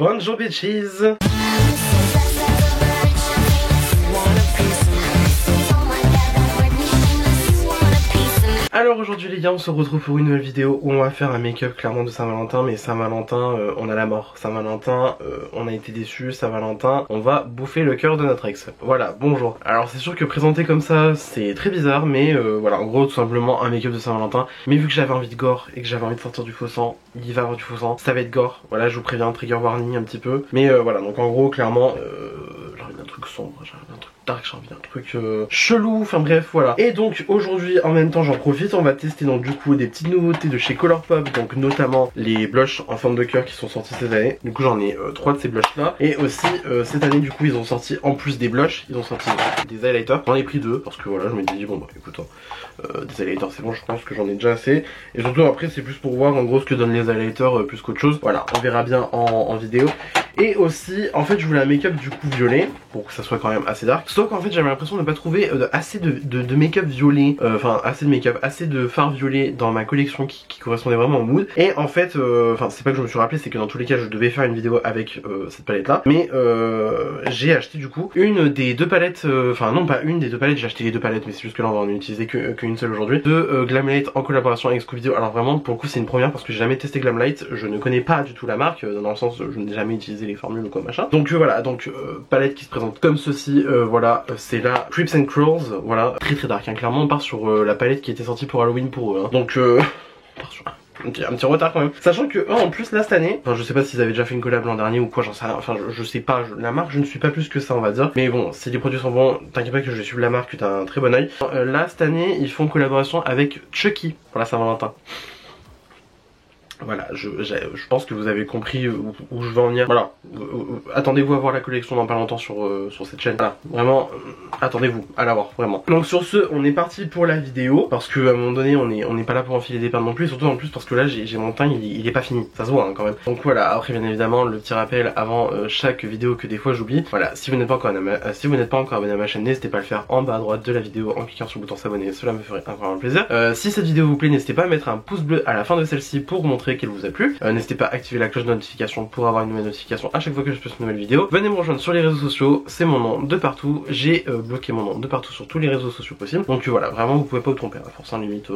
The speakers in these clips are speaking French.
Bonjour bitches. Alors aujourd'hui les gars, on se retrouve pour une nouvelle vidéo où on va faire un make-up clairement de Saint-Valentin. Mais Saint-Valentin, on a la mort. Saint-Valentin, on a été déçus. Saint-Valentin, on va bouffer le cœur de notre ex. Voilà, bonjour. Alors c'est sûr que présenter comme ça, c'est très bizarre. Mais voilà, en gros tout simplement un make-up de Saint-Valentin. Mais vu que j'avais envie de gore et que j'avais envie de sortir du faux sang, il va y avoir du faux sang, ça va être gore. Voilà, je vous préviens, trigger warning un petit peu. Mais voilà, donc en gros clairement, j'ai envie d'un truc sombre, j'ai envie d'un truc dark, j'ai envie d'un truc chelou, enfin bref voilà. Et donc aujourd'hui en même temps j'en profite, on va tester donc du coup des petites nouveautés de chez Colourpop, donc notamment les blushs en forme de cœur qui sont sortis cette année. Du coup j'en ai 3 de ces blushs là. Et aussi cette année du coup ils ont sorti en plus des blushs, ils ont sorti des highlighters. J'en ai pris 2 parce que voilà je m'étais dit bon bah écoute des highlighters c'est bon, je pense que j'en ai déjà assez. Et surtout après c'est plus pour voir en gros ce que donnent les highlighters plus qu'autre chose. Voilà, on verra bien en vidéo. Et aussi en fait je voulais un make-up du coup violet pour que ça soit quand même assez dark. Sauf qu'en fait j'avais l'impression de ne pas trouver assez de make-up violet, enfin assez de make-up, assez de fard violet dans ma collection qui correspondait vraiment au mood. Et en fait, enfin c'est pas que je me suis rappelé, c'est que dans tous les cas je devais faire une vidéo avec cette palette là. Mais j'ai acheté du coup une des deux palettes, enfin non pas une des deux palettes, j'ai acheté les deux palettes mais c'est juste que là on va en utiliser qu'une seule aujourd'hui. De Glamlight en collaboration avec Scooby-Doo. Alors vraiment pour le coup c'est une première parce que j'ai jamais testé Glamlight, je ne connais pas du tout la marque, dans le sens je n'ai jamais utilisé les formules ou quoi machin. Donc voilà, donc palette qui se présente comme ceci, voilà, c'est la Crips and Crawls, voilà, très dark, hein. Clairement on part sur la palette qui était sortie pour Halloween pour eux, hein. Donc on part sur un petit retard quand même. Sachant que en plus là cette année, enfin je sais pas s'ils avaient déjà fait une collab l'an dernier ou quoi, j'en sais rien, enfin je sais pas, la marque je ne suis pas plus que ça on va dire. Mais bon, si les produits sont bons, t'inquiète pas que je vais suivre la marque, t'as un très bon oeil. Là cette année ils font collaboration avec Chucky pour la Saint-Valentin. Voilà, je pense que vous avez compris où je veux en venir. Voilà, attendez-vous à voir la collection dans pas longtemps sur cette chaîne. Voilà, vraiment, attendez-vous à la voir, vraiment. Donc sur ce, on est parti pour la vidéo. Parce que à un moment donné, on n'est pas là pour enfiler des perles non plus. Surtout en plus parce que là, j'ai mon teint, il est pas fini. Ça se voit hein, quand même. Donc voilà, après bien évidemment, le petit rappel avant chaque vidéo que des fois j'oublie. Voilà, si vous n'êtes pas encore abonné à ma chaîne, n'hésitez pas à le faire en bas à droite de la vidéo en cliquant sur le bouton s'abonner. Cela me ferait incroyablement plaisir. Si cette vidéo vous plaît, n'hésitez pas à mettre un pouce bleu à la fin de celle-ci pour montrer qu'elle vous a plu. N'hésitez pas à activer la cloche de notification pour avoir une nouvelle notification à chaque fois que je poste une nouvelle vidéo. Venez me rejoindre sur les réseaux sociaux, c'est mon nom de partout. J'ai bloqué mon nom de partout sur tous les réseaux sociaux possibles. Donc voilà, vraiment vous pouvez pas vous tromper, à force en limite,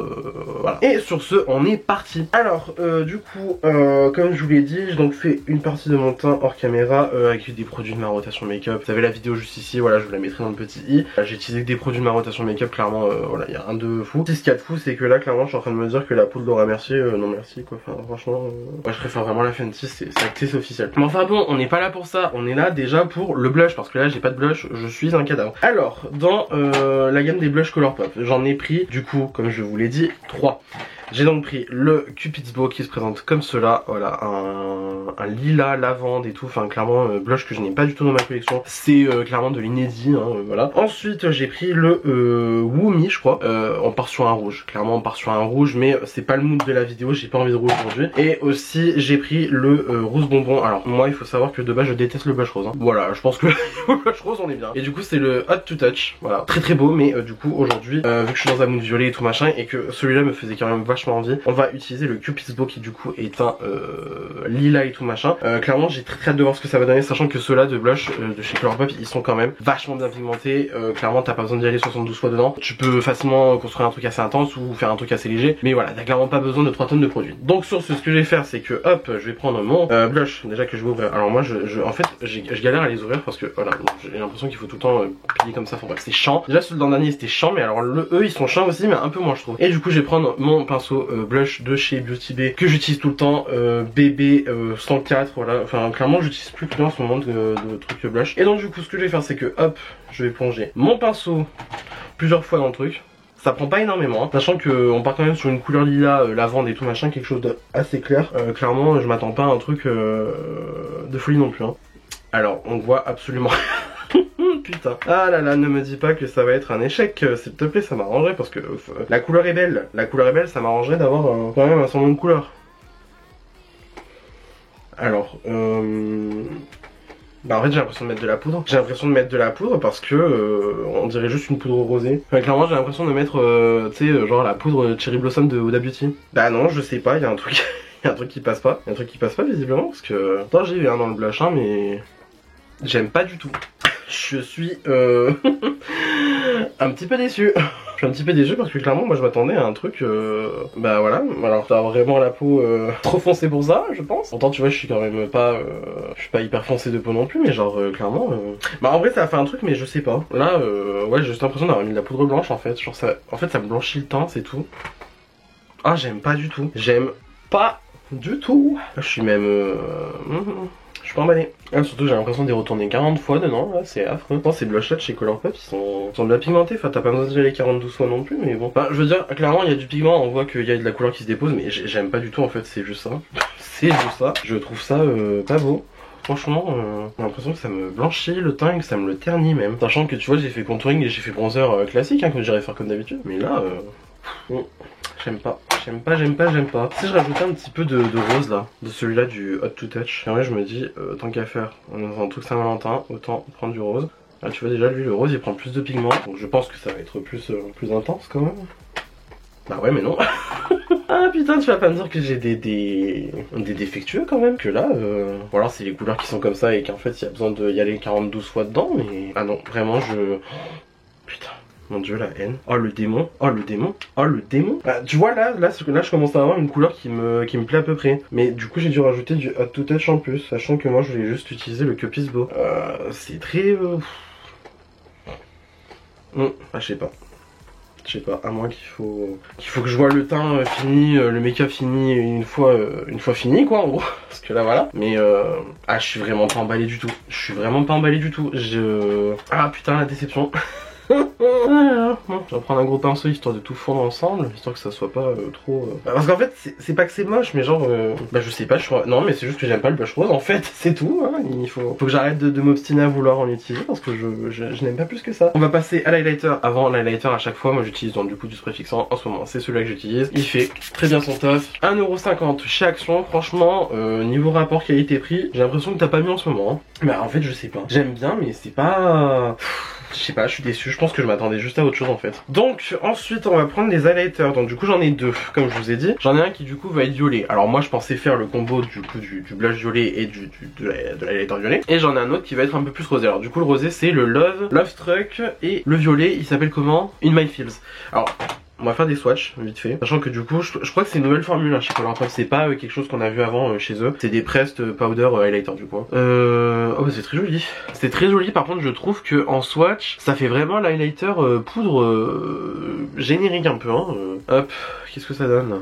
voilà. Et sur ce, on est parti. Alors du coup, comme je vous l'ai dit, j'ai donc fait une partie de mon teint hors caméra avec des produits de ma rotation make-up. Vous avez la vidéo juste ici, voilà, je vous la mettrai dans le petit i. J'ai utilisé des produits de ma rotation make-up, clairement, voilà, il y a un de fou. Ce qu'il y a de fou, c'est que là, clairement, je suis en train de me dire que la poudre Laura Mercier, non merci quoi, enfin franchement. Moi je préfère vraiment la Fenty, c'est acté, c'est officiel. Mais enfin bon, on n'est pas là pour ça, on est là déjà pour le blush, parce que là j'ai pas de blush, je suis un cadavre. Alors, dans la gamme des blushs Colourpop, j'en ai pris du coup, comme je vous l'ai dit, 3. J'ai donc pris le Cupid's Bow qui se présente comme cela, voilà, un lilas, lavande et tout, enfin clairement blush que je n'ai pas du tout dans ma collection, c'est clairement de l'inédit, hein, voilà. Ensuite j'ai pris le Woomi je crois, on part sur un rouge, clairement on part sur un rouge, mais c'est pas le mood de la vidéo, j'ai pas envie de rouge aujourd'hui. Et aussi j'ai pris le rose bonbon, alors moi il faut savoir que de base je déteste le blush rose, hein. Voilà, je pense que le blush rose on est bien. Et du coup c'est le Hot to Touch, voilà, très beau, mais du coup aujourd'hui, vu que je suis dans un mood violet et tout machin, et que celui-là me faisait quand même vachement envie, on va utiliser le Cupid's Bow qui du coup est un lilas et tout machin. Clairement j'ai très hâte de voir ce que ça va donner, sachant que ceux-là de blush de chez Colourpop ils sont quand même vachement bien pigmentés. Clairement t'as pas besoin d'y aller 72 fois dedans, tu peux facilement construire un truc assez intense ou faire un truc assez léger, mais voilà, t'as clairement pas besoin de 3 tonnes de produits. Donc sur ce que je vais faire c'est que hop, je vais prendre mon blush déjà que je vais ouvrir. Alors moi en fait je galère à les ouvrir parce que voilà, j'ai l'impression qu'il faut tout le temps plier comme ça, enfin bref c'est chiant. Déjà celui de l'an dernier c'était chiant, mais alors eux ils sont chiants aussi mais un peu moins je trouve. Et du coup je vais prendre mon pinceau blush de chez Beauty Bay que j'utilise tout le temps, BB 104, voilà, enfin clairement j'utilise plus que en ce moment de trucs blush. Et donc du coup ce que je vais faire c'est que hop, je vais plonger mon pinceau plusieurs fois dans le truc. Ça prend pas énormément, hein, sachant qu'on part quand même sur une couleur lilas, lavande et tout machin, quelque chose d'assez clair. Clairement je m'attends pas à un truc de folie non plus, hein. Alors on voit absolument putain. Ah là là, ne me dis pas que ça va être un échec, s'il te plaît, ça m'arrangerait parce que la couleur est belle. La couleur est belle, ça m'arrangerait d'avoir quand même un certain nombre de couleurs. Alors, bah en fait j'ai l'impression de mettre de la poudre. J'ai l'impression de mettre de la poudre parce que on dirait juste une poudre rosée. Enfin, clairement j'ai l'impression de mettre, tu sais, genre la poudre Cherry Blossom de Huda Beauty. Bah non, je sais pas, il y a un truc... y a un truc qui passe pas. Y a un truc qui passe pas visiblement parce que... Attends, j'ai vu un dans le blush hein, mais... J'aime pas du tout. Je suis un petit peu déçu. Je suis un petit peu déçu parce que clairement moi je m'attendais à un truc bah voilà, alors t'as vraiment la peau trop foncée pour ça je pense. Pourtant tu vois je suis quand même pas je suis pas hyper foncé de peau non plus mais genre clairement bah en vrai ça a fait un truc mais je sais pas. Là ouais j'ai juste l'impression d'avoir mis de la poudre blanche en fait. Genre ça, en fait ça me blanchit le teint c'est tout. Ah j'aime pas du tout. J'aime pas du tout. Je suis même je suis pas emballé. Ah, surtout j'ai l'impression d'y retourner 40 fois dedans, là c'est affreux. Bon, ces blush là de chez Colourpop ils sont bien pigmentés, enfin t'as pas besoin d'y aller 42 fois non plus mais bon. Enfin je veux dire clairement il y a du pigment, on voit qu'il y a de la couleur qui se dépose mais j'aime pas du tout en fait, c'est juste ça. C'est juste ça. Je trouve ça pas beau. Franchement, j'ai l'impression que ça me blanchit le teint et que ça me le ternit même. Sachant que tu vois j'ai fait contouring et j'ai fait bronzer classique hein, comme j'irais faire comme d'habitude. Mais là, j'aime pas. J'aime pas. Si je rajoutais un petit peu de rose là, de celui-là du Hot to Touch, en vrai je me dis, tant qu'à faire, on est dans un truc Saint-Valentin, autant prendre du rose. Là tu vois déjà lui le rose il prend plus de pigment, donc je pense que ça va être plus intense quand même. Bah ouais mais non. Ah putain tu vas pas me dire que j'ai des défectueux quand même. Que là, ou alors c'est les couleurs qui sont comme ça et qu'en fait il y a besoin d'y aller 42 fois dedans mais... Ah non, vraiment je... Putain. Mon dieu la haine. Oh le démon. Oh le démon. Oh le démon. Bah, tu vois là je commence à avoir une couleur qui me plaît à peu près. Mais du coup j'ai dû rajouter du Hot to Touch en plus. Sachant que moi je voulais juste utiliser le Cup is Beau. C'est très... Ah je sais pas. Je sais pas, à moins qu'il faut que je vois le teint fini, le make-up fini une fois fini quoi en gros. Parce que là voilà. Mais ah je suis vraiment pas emballé du tout. Je suis vraiment pas emballé du tout. Ah putain la déception. Bon, je vais prendre un gros pinceau histoire de tout fondre ensemble, histoire que ça soit pas trop... Parce qu'en fait, c'est pas que c'est moche, mais genre... Bah je sais pas, non mais c'est juste que j'aime pas le blush rose en fait, c'est tout. Hein. Il faut que j'arrête de m'obstiner à vouloir en utiliser parce que je n'aime pas plus que ça. On va passer à l'highlighter. Avant l'highlighter à chaque fois, moi j'utilise donc du coup du spray fixant. En ce moment, c'est celui-là que j'utilise. Il fait très bien son taf. 1,50€ chez Action, franchement, niveau rapport qualité-prix, j'ai l'impression que t'as pas mis en ce moment. Hein. Bah en fait, je sais pas. J'aime bien, mais c'est pas... Je sais pas, je suis déçu, je pense que je m'attendais juste à autre chose en fait. Donc ensuite on va prendre les highlighters, donc du coup j'en ai deux, comme je vous ai dit. J'en ai un qui du coup va être violet. Alors moi je pensais faire le combo du coup du blush violet et de l'highlighter violet. Et j'en ai un autre qui va être un peu plus rosé. Alors du coup le rosé c'est le Love Struck et le violet il s'appelle comment? In My Fields. Alors... On va faire des swatchs vite fait, sachant que du coup je crois que c'est une nouvelle formule hein, chez Colourpop, c'est pas quelque chose qu'on a vu avant chez eux, c'est des pressed powder highlighter du coup. Oh bah c'est très joli, c'est très joli. Par contre je trouve que en swatch ça fait vraiment l'highlighter poudre générique un peu hein. Hop, qu'est-ce que ça donne?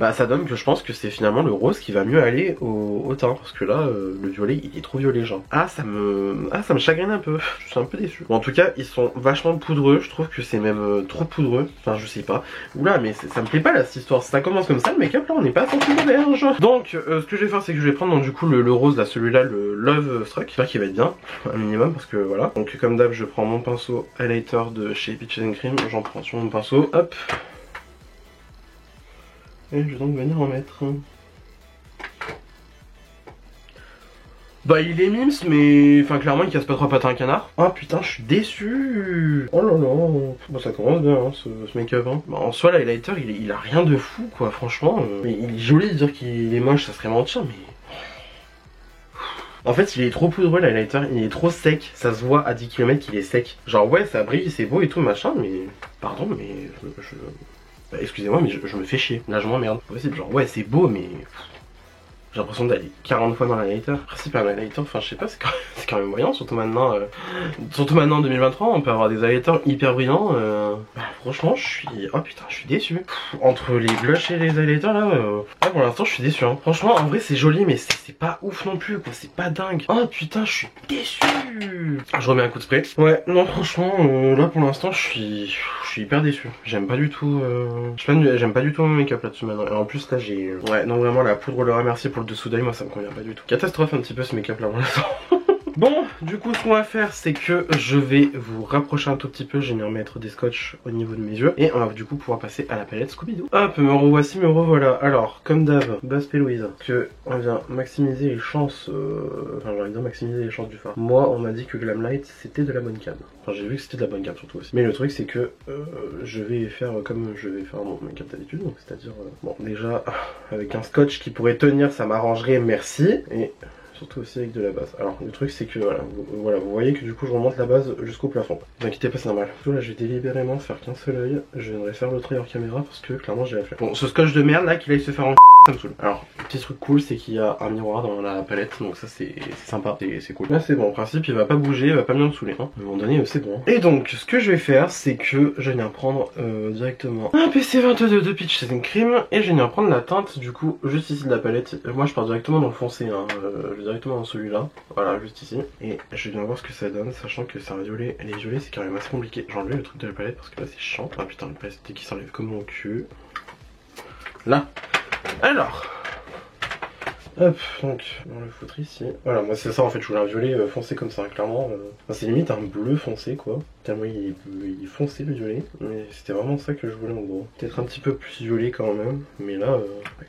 Bah ça donne que je pense que c'est finalement le rose qui va mieux aller au teint. Parce que là, le violet, il est trop violet genre. Ah ça me chagrine un peu. Je suis un peu déçu. Bon, en tout cas, ils sont vachement poudreux. Je trouve que c'est même trop poudreux. Enfin, je sais pas. Oula, mais ça me plaît pas là cette histoire. Ça commence comme ça, le make-up là, on n'est pas sorti de l'auberge. Donc, ce que je vais faire, c'est que je vais prendre donc, du coup le rose là, celui-là, le Love Struck. J'espère qu'il va être bien, un minimum, parce que voilà. Donc, comme d'hab, je prends mon pinceau highlighter de chez Peaches and Cream. J'en prends sur mon pinceau. Hop. Et je vais donc venir en mettre. Bah il est mims mais enfin clairement il casse pas trois pattes à un canard. Ah putain je suis déçu. Oh là là. Bon ça commence bien hein, ce make-up hein. Bah, en soi l'highlighter il a rien de fou quoi franchement. Mais il est joli de dire qu'il est moche, ça serait mentir mais... En fait il est trop poudreux l'highlighter, il est trop sec, ça se voit à 10 km qu'il est sec. Genre ouais ça brille, c'est beau et tout machin mais... Pardon mais Bah, excusez-moi mais je me fais chier, là je m'emmerde. C'est possible, genre ouais c'est beau mais... J'ai l'impression d'aller 40 fois dans l'highlighter. Le principe un highlighter, enfin je sais pas, c'est quand même moyen, surtout maintenant en 2023, on peut avoir des highlighters hyper brillants. Bah, franchement, je suis... Oh putain, je suis déçu. Entre les blushs et les highlighters là, pour l'instant je suis déçu. Hein. Franchement, en vrai c'est joli, mais c'est pas ouf non plus, quoi. C'est pas dingue. Oh putain, je suis déçu. Je remets un coup de spray. Ouais, non franchement, là pour l'instant je suis hyper déçu. J'aime pas du tout. J'aime pas du tout mon make-up là-dessus maintenant. Et en plus là j'ai... Ouais, non vraiment la poudre le remercier pour le dessous d'œil, moi ça me convient pas du tout. Catastrophe un petit peu ce make-up là pour l'instant. Bon, du coup, ce qu'on va faire, c'est que je vais vous rapprocher un tout petit peu. Je vais venir mettre des scotch au niveau de mes yeux. Et on va du coup pouvoir passer à la palette Scooby-Doo. Hop, me revoici, me revoilà. Alors, comme d'hab, base Louise, que on vient maximiser les chances. Enfin, j'ai envie de dire maximiser les chances du phare. Moi, on m'a dit que Glamlight, c'était de la bonne cam. Enfin, j'ai vu que c'était de la bonne cam surtout aussi. Mais le truc, c'est que je vais faire comme je vais faire mon make-up d'habitude. Donc, c'est-à-dire, bon, déjà, avec un scotch qui pourrait tenir, ça m'arrangerait, merci. Et surtout aussi avec de la base. Alors le truc c'est que voilà, vous voyez que du coup je remonte la base jusqu'au plafond. Ne vous inquiétez pas, c'est normal. Là je vais délibérément faire qu'un seul œil. Je viendrai faire l'autre œil hors caméra parce que clairement j'ai la flemme. Bon, ce scotch de merde là qu'il aille se faire en ça me saoule. Alors, petit truc cool, c'est qu'il y a un miroir dans la palette, donc ça c'est sympa, c'est cool. Là c'est bon, en principe il va pas bouger, il va pas bien me saouler. Hein. À un moment donné, c'est bon. Et donc, ce que je vais faire, c'est que je viens prendre directement un PC22 de Peach Setting Cream, et je viens prendre la teinte du coup juste ici de la palette. Moi je pars directement dans le foncé, hein. Je vais directement dans celui-là, voilà, juste ici. Et je viens voir ce que ça donne, sachant que c'est un violet. Les violets c'est quand même assez compliqué. J'ai enlevé le truc de la palette parce que là c'est chiant. Ah putain, le palette qui s'enlève comme mon cul. Là. Alors, hop, donc on va le foutre ici. Voilà, moi c'est ça en fait, je voulais un violet foncé comme ça, clairement. Enfin, c'est limite un bleu foncé quoi. Tellement il est foncé le violet. Mais c'était vraiment ça que je voulais en gros. Peut-être un petit peu plus violet quand même. Mais là,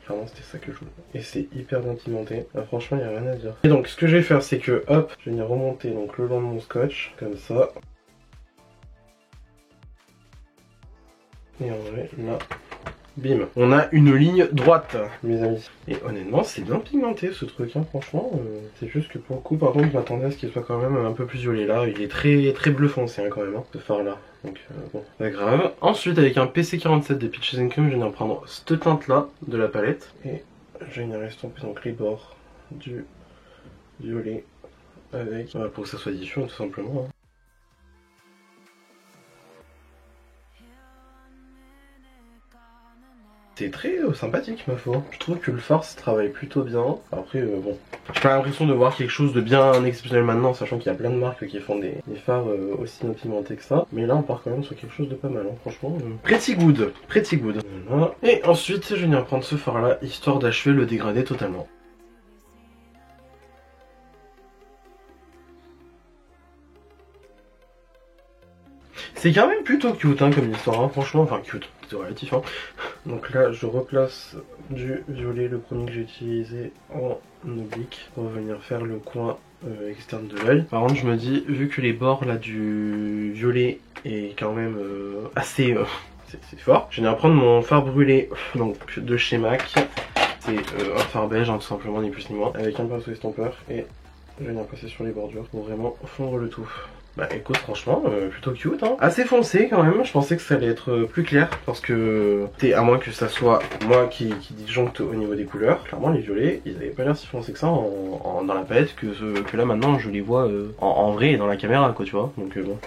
clairement c'était ça que je voulais. Et c'est hyper bien pigmenté. Là, franchement, il n'y a rien à dire. Et donc ce que je vais faire, c'est que hop, je vais venir remonter donc, le long de mon scotch, comme ça. Et en vrai, là. Bim, on a une ligne droite, mes amis. Et honnêtement, c'est bien pigmenté ce truc, hein, franchement. C'est juste que pour le coup, par contre, je m'attendais à ce qu'il soit quand même un peu plus violet. Là, il est très bleu foncé hein, quand même, hein, ce phare là. Donc bon, pas grave. Ensuite, avec un PC47 de Peach Setting Cream, je vais venir prendre cette teinte là de la palette. Et je vais venir estomper donc les bords du violet avec, pour que ça soit diffus tout simplement. Hein. C'est très sympathique ma foi. Je trouve que le fard se travaille plutôt bien. Après bon, j'ai pas l'impression de voir quelque chose de bien exceptionnel maintenant, sachant qu'il y a plein de marques qui font des fards aussi bien pigmentés que ça. Mais là on part quand même sur quelque chose de pas mal, hein, franchement. Pretty good, pretty good. Voilà. Et ensuite je vais venir prendre ce fard là, histoire d'achever le dégradé totalement. C'est quand même plutôt cute hein, comme histoire, hein, franchement, enfin cute, c'est relatif. Hein. Donc là je replace du violet, le premier que j'ai utilisé en oblique, pour venir faire le coin externe de l'œil. Par contre je me dis, vu que les bords là du violet est quand même assez... c'est fort, je vais venir prendre mon fard brûlé donc, de chez MAC. C'est un fard beige hein, tout simplement, ni plus ni moins, avec un pinceau estompeur, et je vais venir passer sur les bordures pour vraiment fondre le tout. Bah écoute, franchement, plutôt cute, hein. Assez foncé quand même, je pensais que ça allait être plus clair, parce que, à moins que ça soit moi qui disjoncte au niveau des couleurs, clairement les violets, ils avaient pas l'air si foncés que ça dans la palette, que là maintenant je les vois en vrai et dans la caméra, quoi, tu vois. Donc bon,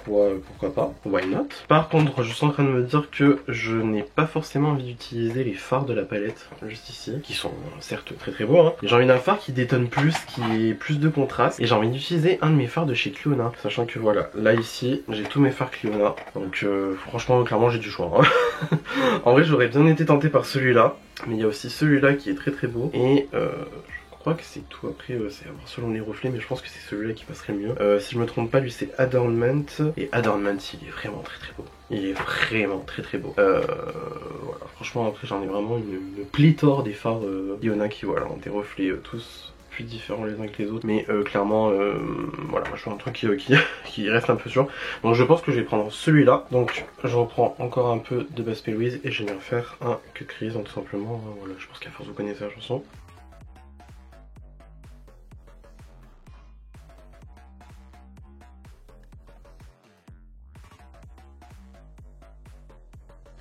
pourquoi pas, why not. Par contre, je suis en train de me dire que je n'ai pas forcément envie d'utiliser les fards de la palette, juste ici, qui sont certes très beaux, hein. J'ai envie d'un fard qui détonne plus, qui ait plus de contraste, et j'ai envie d'utiliser un de mes fards de chez Clionadh, sachant que voilà, là ici j'ai tous mes fards Clionadh, donc franchement clairement j'ai du choix hein. En vrai j'aurais bien été tenté par celui-là, mais il y a aussi celui-là qui est très beau, et je crois que c'est tout. Après c'est à voir selon les reflets, mais je pense que c'est celui-là qui passerait le mieux. Si je me trompe pas, lui c'est Adornment, et Adornment il est vraiment très beau. Il est vraiment très beau. Voilà, franchement après j'en ai vraiment une pléthore des fards Clionadh qui voilà, ont des reflets tous différents les uns que les autres, mais clairement voilà, moi je suis un truc qui reste un peu sûr, donc je pense que je vais prendre celui-là. Donc je reprends encore un peu de base Louise et je vais venir faire un Cut Crease tout simplement. Voilà, je pense qu'à force vous connaissez la chanson.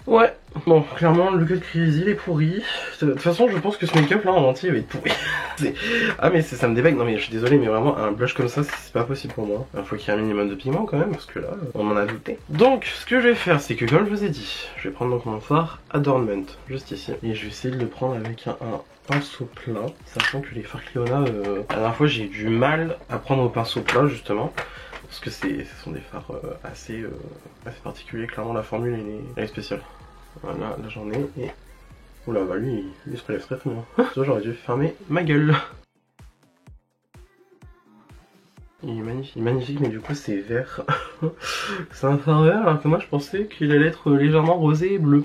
Ouais, bon, clairement le cut crease il est pourri. De toute façon je pense que ce make-up là en entier va être pourri. Ah mais ça me débecte, non mais je suis désolé, mais vraiment un blush comme ça c'est pas possible pour moi. Il faut qu'il y ait un minimum de pigment quand même, parce que là on m'en a douté. Donc ce que je vais faire, c'est que comme je vous ai dit, je vais prendre donc mon fard Adornment juste ici, et je vais essayer de le prendre avec un pinceau plat, sachant que les fards Clionadh, la dernière fois j'ai eu du mal à prendre au pinceau plat justement, parce que ce sont des fards assez particuliers. Clairement la formule elle est spéciale. Voilà, là j'en ai, et... Oula, bah lui il se relève très fort. J'aurais dû fermer ma gueule. il est magnifique, mais du coup c'est vert. C'est un fin vert, alors que moi je pensais qu'il allait être légèrement rosé et bleu.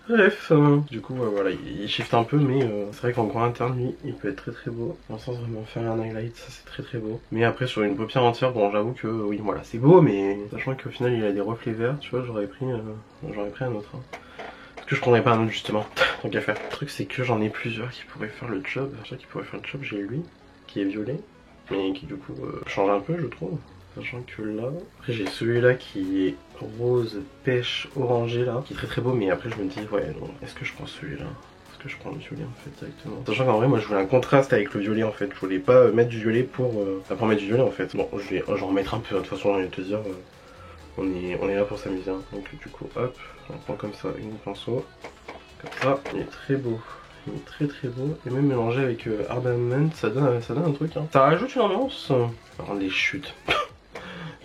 Bref, du coup voilà, il shift un peu, mais c'est vrai qu'en coin interne, lui, il peut être très très beau. Sans vraiment faire un highlight, ça c'est très très beau. Mais après sur une paupière entière, bon j'avoue que oui voilà, c'est beau, mais sachant qu'au final il a des reflets verts, tu vois, j'aurais pris un autre. Hein. Parce que je prendrais pas un autre justement, tant qu'à faire. Le truc c'est que j'en ai plusieurs qui pourraient faire le job. Je sais qui pourrait faire le job, j'ai lui, qui est violet, mais qui du coup change un peu je trouve. Sachant que là, après j'ai celui-là qui est rose, pêche, orangé là, qui est très très beau, mais après je me dis ouais non, est-ce que je prends celui-là? Est-ce que je prends le violet en fait directement? Sachant qu'en vrai moi je voulais un contraste avec le violet en fait, je voulais pas mettre du violet pour mettre du violet en fait. Bon je vais en remettre un peu, de toute façon j'ai envie de te dire, on est là pour s'amuser hein. Donc du coup hop, on prend comme ça une pinceau, comme ça, il est très beau. Il est très très beau, et même mélangé avec Ardament, ça donne un truc hein. Ça rajoute une ambiance. Alors les chutes.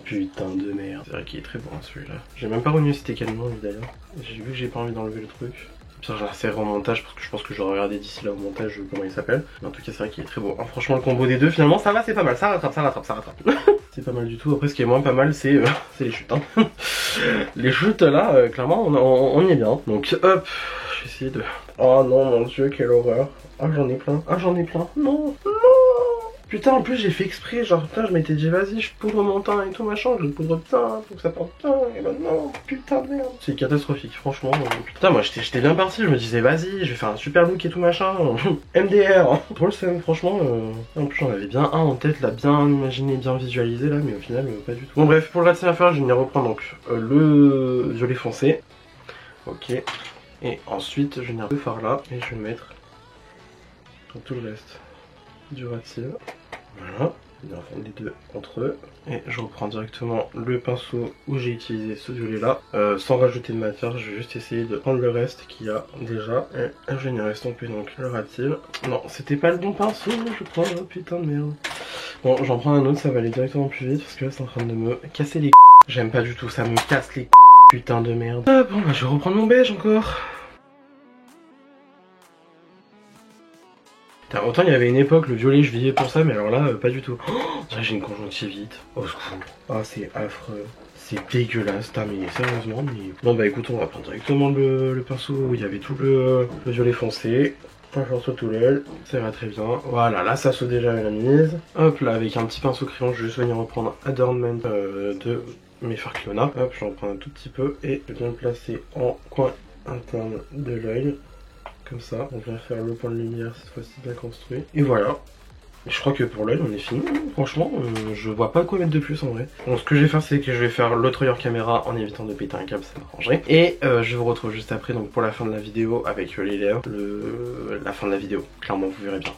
Putain de merde. C'est vrai qu'il est très bon celui-là. J'ai même pas revu c'était quel nom lui d'ailleurs. J'ai vu que j'ai pas envie d'enlever le truc. Ça je l'insérerai en montage parce que je pense que j'aurais regardé d'ici là au montage comment il s'appelle. Mais en tout cas c'est vrai qu'il est très beau. Hein, franchement le combo des deux finalement ça va, c'est pas mal. Ça rattrape. C'est pas mal du tout. Après ce qui est moins pas mal c'est les chutes. Hein. Les chutes là clairement on y est bien. Donc hop, je vais essayer de... Oh non mon dieu quelle horreur. Ah j'en ai plein. Non. Putain, en plus j'ai fait exprès, genre putain, je m'étais dit vas-y, je poudre mon teint et tout machin, je le poudre bien, faut que ça porte bien, et maintenant, putain de merde. C'est catastrophique, franchement. Putain, moi j'étais bien parti, je me disais vas-y, je vais faire un super look et tout machin. MDR, trop le seum, franchement. En plus j'en avais bien un en tête, là, bien imaginé, bien visualisé là, mais au final, pas du tout. Bon, bref, pour le reste de l'affaire, je vais venir reprendre donc le violet foncé. Ok. Et ensuite, je vais venir le fard là, et je vais mettre tout le reste du ratil. Voilà, on va fondre les deux entre eux. Et je reprends directement le pinceau où j'ai utilisé ce violet là. Sans rajouter de matière, je vais juste essayer de prendre le reste qu'il y a déjà. Et je vais venir estomper donc le ratil. Non, c'était pas le bon pinceau, je crois. Oh, putain de merde. Bon, j'en prends un autre, ça va aller directement plus vite parce que là c'est en train de me casser les J'aime pas du tout, ça me casse les putain de merde. Ah bon, bah je vais reprendre mon beige encore. Autant il y avait une époque, le violet je vivais pour ça, mais alors là, pas du tout. Oh, j'ai une conjonctivite. Au secours. Ah, c'est affreux. C'est dégueulasse. Mais sérieusement, mais... Bon bah écoute, on va prendre directement le pinceau où il y avait tout le violet foncé. On va faire sur tout l'aile. Ça va très bien. Voilà, là ça saute déjà à la mise. Hop là, avec un petit pinceau crayon, je vais juste venir reprendre Adornment de mes fards Cliona. Hop, je vais en prendre un tout petit peu et je viens le placer en coin interne de l'œil. Comme ça, on vient faire le point de lumière cette fois-ci bien construit. Et voilà. Je crois que pour l'œil on est fini. Franchement, je vois pas quoi mettre de plus en vrai. Donc ce que je vais faire c'est que je vais faire l'autre œil caméra en évitant de péter un câble, ça m'arrangerait. Et je vous retrouve juste après donc pour la fin de la vidéo avec les lèvres. La fin de la vidéo, clairement vous verrez bien.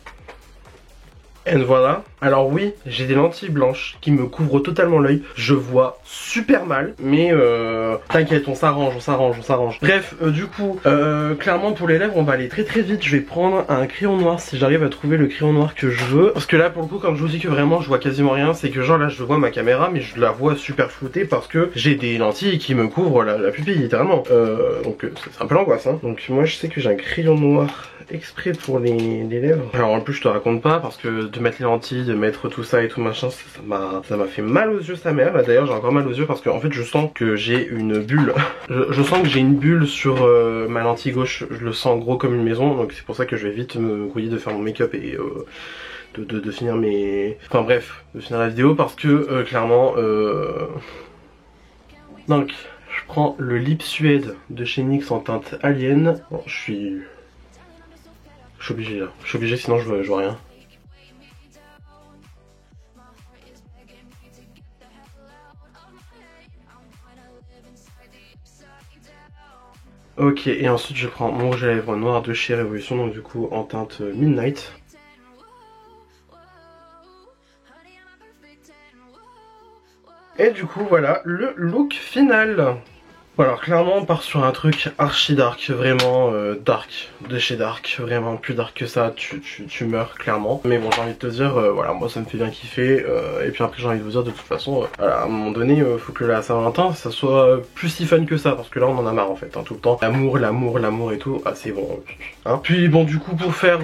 Et voilà. Alors oui, j'ai des lentilles blanches qui me couvrent totalement l'œil. Je vois super mal, mais t'inquiète, on s'arrange. Bref, du coup, clairement pour les lèvres, on va aller très très vite. Je vais prendre un crayon noir si j'arrive à trouver le crayon noir que je veux. Parce que là, pour le coup, quand je vous dis que vraiment je vois quasiment rien, c'est que genre là, je vois ma caméra, mais je la vois super floutée parce que j'ai des lentilles qui me couvrent la pupille littéralement. Donc c'est un peu l'angoisse, hein. Donc moi, je sais que j'ai un crayon noir exprès pour les lèvres. Alors en plus je te raconte pas parce que de mettre les lentilles, de mettre tout ça et tout machin, ça m'a fait mal aux yeux sa mère. Là d'ailleurs j'ai encore mal aux yeux parce que en fait je sens que j'ai une bulle. Je sens que j'ai une bulle sur ma lentille gauche, je le sens gros comme une maison, donc c'est pour ça que je vais vite me grouiller de faire mon make-up et de finir mes... Enfin bref, de finir la vidéo parce que clairement... Donc je prends le lip suède de chez NYX en teinte Alien. Bon, je suis obligé là, je suis obligé sinon je vois rien. Ok, et ensuite je prends mon rouge à lèvres noir de chez Révolution, donc du coup en teinte Midnight. Et du coup voilà le look final. Voilà, alors clairement on part sur un truc archi dark, vraiment dark, de chez dark, vraiment plus dark que ça, tu meurs clairement. Mais bon, j'ai envie de te dire, voilà, moi ça me fait bien kiffer, et puis après j'ai envie de vous dire de toute façon, voilà, à un moment donné, faut que la Saint-Valentin ça soit plus si fun que ça, parce que là on en a marre en fait, hein, tout le temps. L'amour, l'amour, l'amour et tout, ah c'est bon, hein. Puis bon du coup pour faire,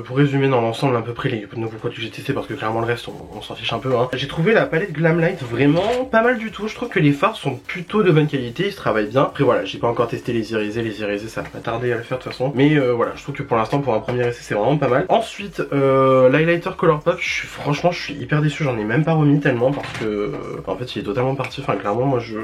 pour résumer dans l'ensemble à peu près les nouveaux produits que j'ai testés, parce que clairement le reste on s'en fiche un peu, hein. J'ai trouvé la palette Glamlight vraiment pas mal du tout, je trouve que les fards sont plutôt de bonne qualité, ils se travaillent bien. Après voilà, j'ai pas encore testé les irisés ça va pas tarder à le faire de toute façon. Mais voilà, je trouve que pour l'instant pour un premier essai c'est vraiment pas mal. Ensuite, l'highlighter Colourpop, franchement je suis hyper déçu, j'en ai même pas remis tellement parce que en fait il est totalement parti. Enfin clairement moi je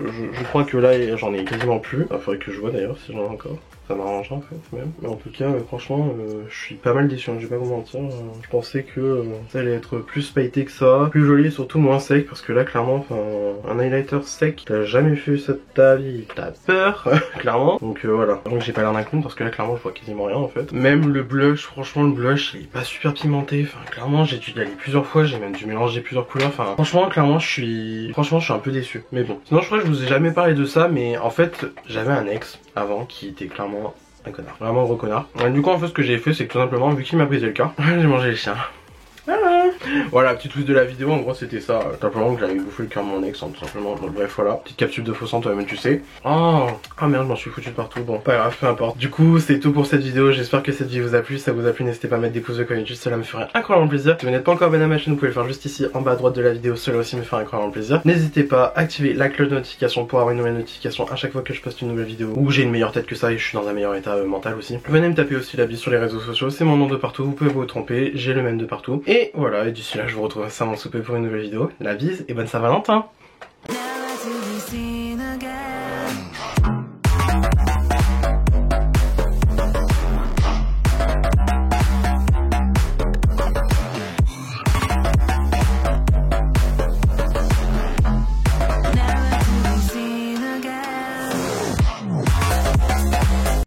crois que là j'en ai quasiment plus. Il faudrait que je vois d'ailleurs si j'en ai encore. Ça m'arrange en fait même. Mais en tout cas franchement je suis pas mal déçu, hein, je vais pas vous mentir. Je pensais que ça allait être plus pailleté que ça, plus joli et surtout moins sec, parce que là clairement un highlighter sec, t'as jamais fait ça de ta vie, t'as peur clairement. Donc voilà, donc j'ai pas l'air d'un clown parce que là clairement je vois quasiment rien en fait. Même le blush, franchement le blush il est pas super pimenté, enfin clairement j'ai dû y aller plusieurs fois, j'ai même dû mélanger plusieurs couleurs, enfin franchement clairement je suis un peu déçu. Mais bon, sinon je crois que je vous ai jamais parlé de ça, mais en fait j'avais un ex avant qui était clairement un connard, vraiment un gros connard. Du coup en fait ce que j'ai fait c'est que tout simplement vu qu'il m'a brisé le cœur, j'ai mangé les chiens. Voilà, petite twist de la vidéo, en gros c'était ça, simplement que j'avais bouffé le cœur de mon ex, hein, tout simplement. Donc bref voilà, petite capsule de faux sang toi-même tu sais. Oh merde, je m'en suis foutu de partout, bon pas grave, peu importe. Du coup c'est tout pour cette vidéo, j'espère que cette vidéo vous a plu. Si ça vous a plu, n'hésitez pas à mettre des pouces bleus comme d'habitude, cela me ferait incroyablement plaisir. Si vous n'êtes pas encore abonné à ma chaîne, vous pouvez le faire juste ici en bas à droite de la vidéo, cela aussi me ferait incroyablement plaisir. N'hésitez pas à activer la cloche de notification pour avoir une nouvelle notification à chaque fois que je poste une nouvelle vidéo, ou j'ai une meilleure tête que ça et je suis dans un meilleur état mental aussi. Venez me taper aussi la bise sur les réseaux sociaux, c'est mon nom de partout, vous pouvez vous tromper, j'ai le même de partout. Et voilà, et d'ici là je vous retrouve à Saint-Valentin pour une nouvelle vidéo. La bise et bonne Saint-Valentin!